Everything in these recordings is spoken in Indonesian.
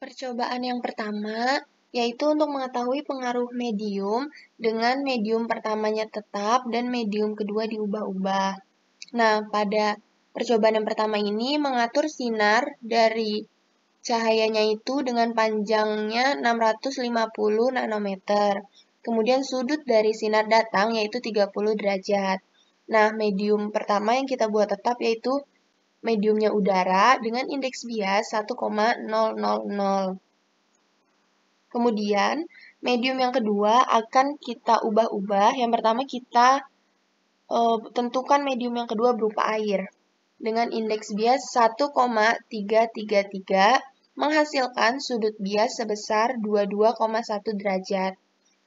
Percobaan yang pertama yaitu untuk mengetahui pengaruh medium dengan medium pertamanya tetap dan medium kedua diubah-ubah. Nah, pada percobaan yang pertama ini mengatur sinar dari cahayanya itu dengan panjangnya 650 nanometer. Kemudian sudut dari sinar datang yaitu 30 derajat. Nah, medium pertama yang kita buat tetap yaitu mediumnya udara dengan indeks bias 1,000. Kemudian, medium yang kedua akan kita ubah-ubah. Yang pertama kita tentukan medium yang kedua berupa air. Dengan indeks bias 1,333 menghasilkan sudut bias sebesar 22,1 derajat.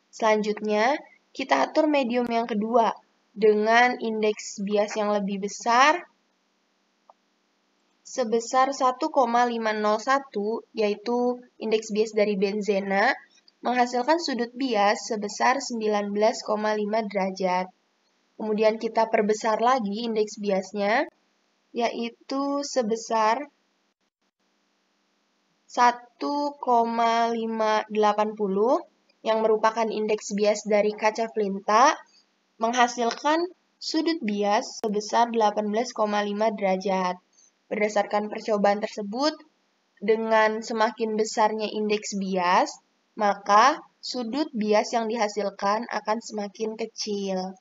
Selanjutnya, kita atur medium yang kedua dengan indeks bias yang lebih besar sebesar 1,501, yaitu indeks bias dari benzena, menghasilkan sudut bias sebesar 19,5 derajat. Kemudian kita perbesar lagi indeks biasnya, yaitu sebesar 1,580, yang merupakan indeks bias dari kaca flinta, menghasilkan sudut bias sebesar 18,5 derajat. Berdasarkan percobaan tersebut, dengan semakin besarnya indeks bias, maka sudut bias yang dihasilkan akan semakin kecil.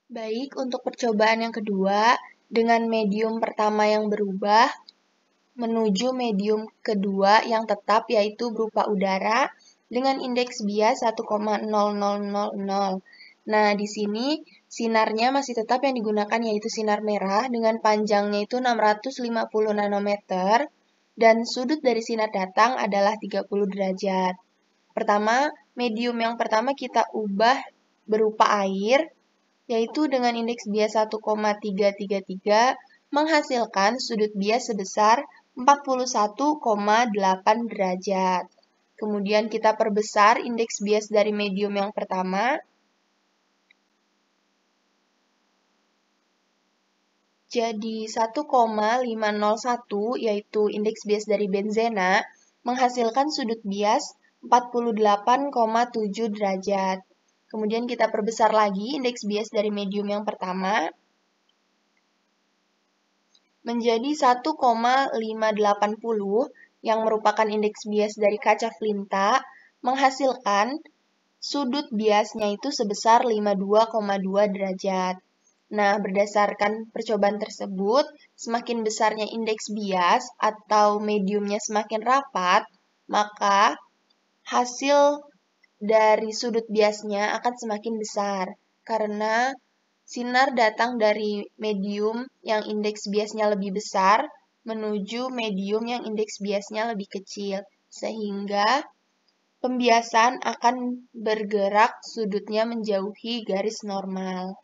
Baik, untuk percobaan yang kedua, dengan medium pertama yang berubah menuju medium kedua yang tetap yaitu berupa udara dengan indeks bias 1,0000. Nah, di sini sinarnya masih tetap yang digunakan yaitu sinar merah dengan panjangnya itu 650 nanometer dan sudut dari sinar datang adalah 30 derajat. Pertama, medium yang pertama kita ubah berupa air, yaitu dengan indeks bias 1,333 menghasilkan sudut bias sebesar 41,8 derajat. Kemudian kita perbesar indeks bias dari medium yang pertama jadi 1,501, yaitu indeks bias dari benzena, menghasilkan sudut bias 48,7 derajat. Kemudian kita perbesar lagi indeks bias dari medium yang pertama menjadi 1,580, yang merupakan indeks bias dari kaca flinta, menghasilkan sudut biasnya itu sebesar 52,2 derajat. Nah, berdasarkan percobaan tersebut, semakin besarnya indeks bias atau mediumnya semakin rapat, maka hasil dari sudut biasnya akan semakin besar, karena sinar datang dari medium yang indeks biasnya lebih besar menuju medium yang indeks biasnya lebih kecil, sehingga pembiasan akan bergerak sudutnya menjauhi garis normal.